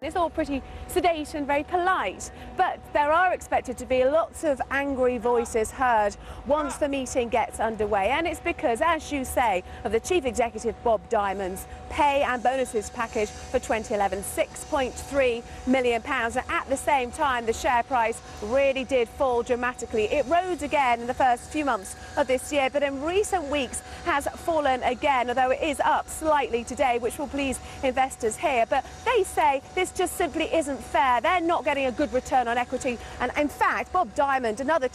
It's all pretty sedate and very polite, but there are expected to be lots of angry voices heard once the meeting gets underway, and it's because, as you say, of the Chief Executive Bob Diamond's pay and bonuses package for 2011, £6.3 million. And at the same time, the share price really did fall dramatically. It rose again in the first few months of this year, but in recent weeks has fallen again, although it is up slightly today, which will please investors here. But they say this just simply isn't fair. They're not getting a good return on equity, and in fact Bob Diamond and other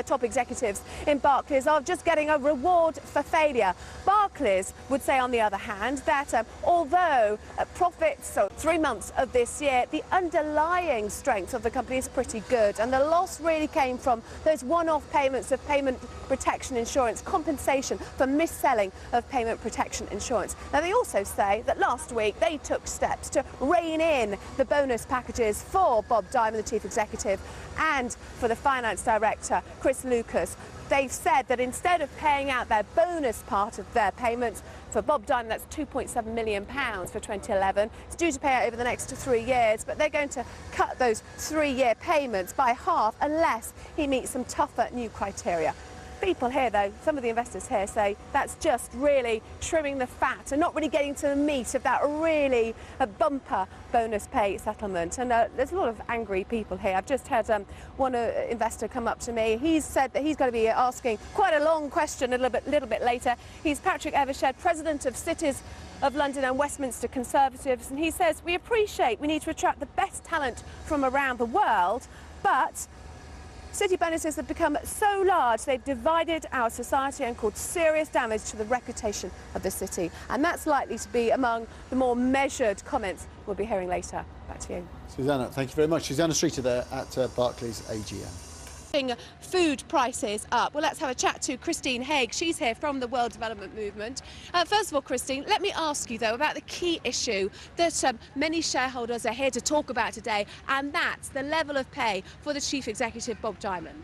top executives in Barclays are just getting a reward for failure. Barclays would say, on the other hand, that although profits, so 3 months of this year, the underlying strength of the company is pretty good, and the loss really came from those one-off payments of payment protection insurance, compensation for mis-selling of payment protection insurance. Now, they also say that last week they took steps to rein in the bonus packages for Bob Diamond, the chief executive, and for the finance director, Chris Lucas. They've said that instead of paying out their bonus part of their payments, for Bob Diamond that's £2.7 million for 2011, it's due to pay out over the next 3 years, but they're going to cut those 3-year payments by half unless he meets some tougher new criteria. People here, though, some of the investors here say that's just really trimming the fat and not really getting to the meat of that really bumper bonus pay settlement. And there's a lot of angry people here. I've just had one investor come up to me. He's said that he's going to be asking quite a long question a little bit later. He's Patrick Evershed, president of Cities of London and Westminster Conservatives, and he says, we need to attract the best talent from around the world, but city bonuses have become so large they've divided our society and caused serious damage to the reputation of the city. And that's likely to be among the more measured comments we'll be hearing later. Back to you. Susannah, thank you very much. Susannah Streeter there at Barclays AGM. Food prices up. Well, let's have a chat to Christine Haig. She's here from the World Development Movement. First of all, Christine, let me ask you, though, about the key issue that many shareholders are here to talk about today, and that's the level of pay for the Chief Executive, Bob Diamond.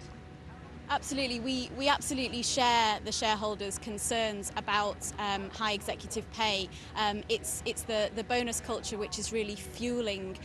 Absolutely. We absolutely share the shareholders' concerns about high executive pay. It's the bonus culture which is really fueling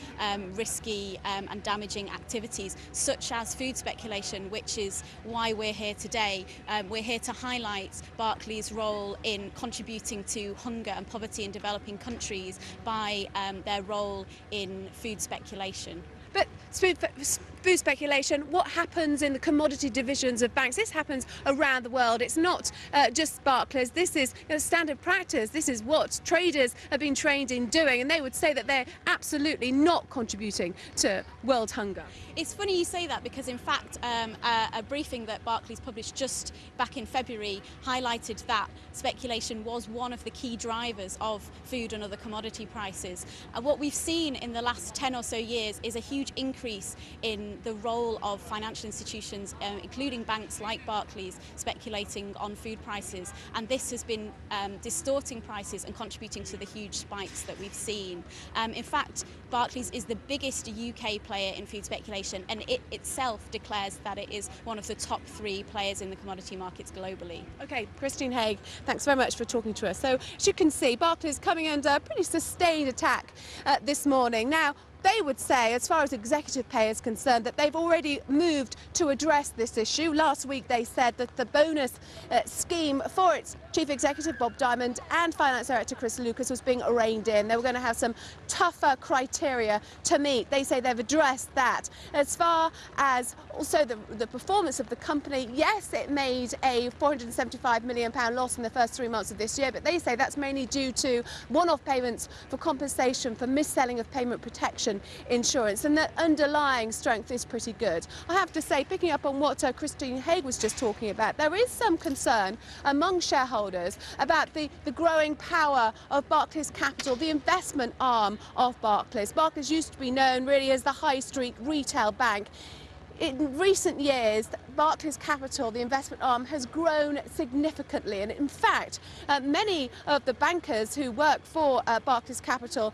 risky and damaging activities, such as food speculation, which is why we're here today. We're here to highlight Barclays' role in contributing to hunger and poverty in developing countries by their role in food speculation. But food speculation, what happens in the commodity divisions of banks? This happens around the world. It's not just Barclays. This is standard practice. This is what traders have been trained in doing, and they would say that they're absolutely not contributing to world hunger. It's funny you say that, because in fact a briefing that Barclays published just back in February highlighted that speculation was one of the key drivers of food and other commodity prices. And what we've seen in the last 10 or so years is a huge increase in the role of financial institutions, including banks like Barclays, speculating on food prices, and this has been distorting prices and contributing to the huge spikes that we've seen. In fact, Barclays is the biggest UK player in food speculation, and it itself declares that it is one of the top 3 players in the commodity markets globally. OK, Christine Haig, thanks very much for talking to us. So, as you can see, Barclays coming under a pretty sustained attack this morning. Now, they would say, as far as executive pay is concerned, that they've already moved to address this issue. Last week they said that the bonus scheme for its chief executive, Bob Diamond, and finance director, Chris Lucas, was being reined in. They were going to have some tougher criteria to meet. They say they've addressed that. As far as also the performance of the company, yes, it made a £475 million loss in the first 3 months of this year, but they say that's mainly due to one-off payments for compensation for mis-selling of payment protection insurance, and that underlying strength is pretty good. I have to say, picking up on what Christine Haig was just talking about, there is some concern among shareholders about the growing power of Barclays Capital, the investment arm of Barclays. Barclays used to be known really as the high street retail bank. In recent years, Barclays Capital, the investment arm, has grown significantly, and in fact many of the bankers who work for Barclays Capital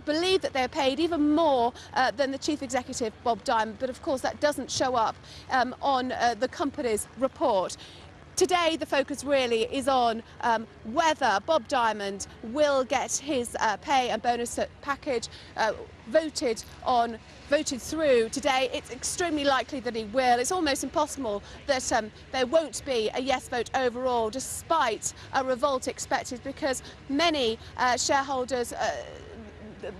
believe that they're paid even more than the chief executive, Bob Diamond, but of course that doesn't show up on the company's report. Today, the focus really is on whether Bob Diamond will get his pay and bonus package voted through today. It's extremely likely that he will. It's almost impossible that there won't be a yes vote overall, despite a revolt expected, because many shareholders,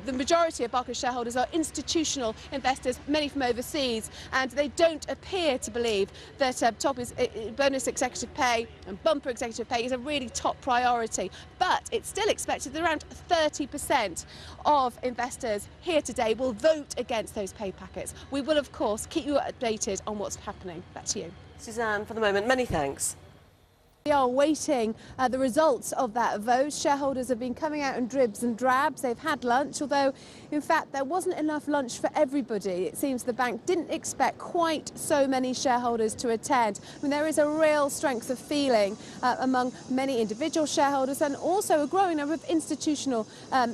the majority of Barclays shareholders are institutional investors, many from overseas, and they don't appear to believe that bonus executive pay and bumper executive pay is a really top priority. But it's still expected that around 30% of investors here today will vote against those pay packets. We will, of course, keep you updated on what's happening. Back to you. Suzanne, for the moment, many thanks. We are waiting the results of that vote. Shareholders have been coming out in dribs and drabs. They've had lunch, although in fact there wasn't enough lunch for everybody. It seems the bank didn't expect quite so many shareholders to attend. I mean, there is a real strength of feeling among many individual shareholders and also a growing number of institutional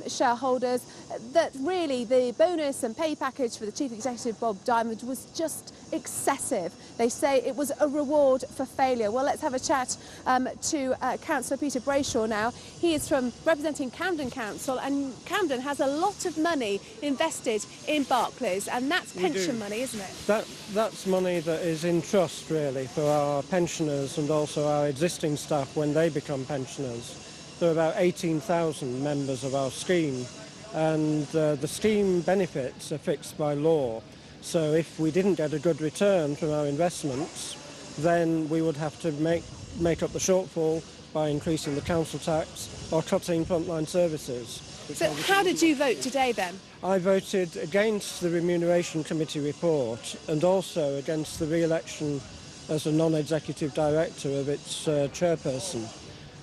shareholders that really the bonus and pay package for the Chief Executive Bob Diamond was just excessive. They say it was a reward for failure. Well, let's have a chat to Councillor Peter Brayshaw now. He is representing Camden Council, and Camden has a lot of money invested in Barclays, and that's pension money, isn't it? That's money that is in trust, really, for our pensioners and also our existing staff when they become pensioners. There are about 18,000 members of our scheme, and the scheme benefits are fixed by law. So if we didn't get a good return from our investments, then we would have to make up the shortfall by increasing the council tax or cutting frontline services. So how did you vote today then? I voted against the Remuneration Committee report and also against the re-election as a non-executive director of its chairperson.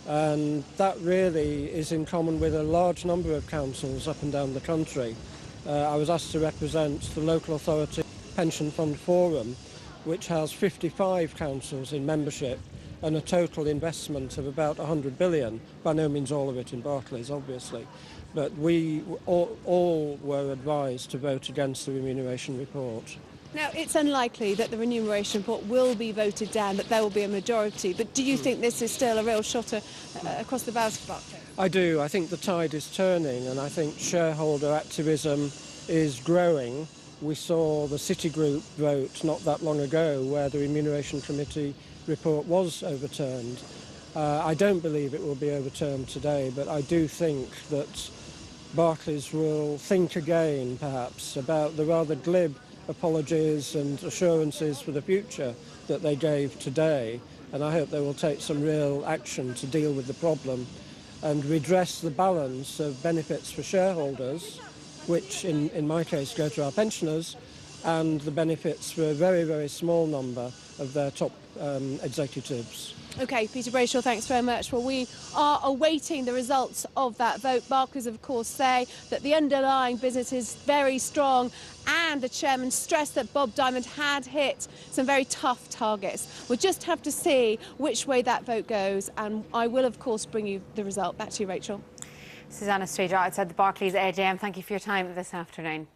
And that really is in common with a large number of councils up and down the country. I was asked to represent the local authority pension fund forum, which has 55 councils in membership and a total investment of about 100 billion, by no means all of it in Barclays, obviously. But we all were advised to vote against the remuneration report. Now, it's unlikely that the remuneration report will be voted down, that there will be a majority, but do you think this is still a real shot across the bows for Barclays? I do. I think the tide is turning, and I think shareholder activism is growing. We saw the Citigroup vote not that long ago where the Remuneration Committee report was overturned. I don't believe it will be overturned today, but I do think that Barclays will think again, perhaps, about the rather glib apologies and assurances for the future that they gave today, and I hope they will take some real action to deal with the problem and redress the balance of benefits for shareholders, which in my case go to our pensioners, and the benefits for a very, very small number of their top executives. OK, Peter Brayshaw, thanks very much. Well, we are awaiting the results of that vote. Barclays, of course, say that the underlying business is very strong, and the chairman stressed that Bob Diamond had hit some very tough targets. We'll just have to see which way that vote goes, and I will, of course, bring you the result. Back to you, Rachel. Susannah Street outside the Barclays AGM. Thank you for your time this afternoon.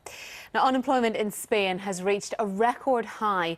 Now, unemployment in Spain has reached a record high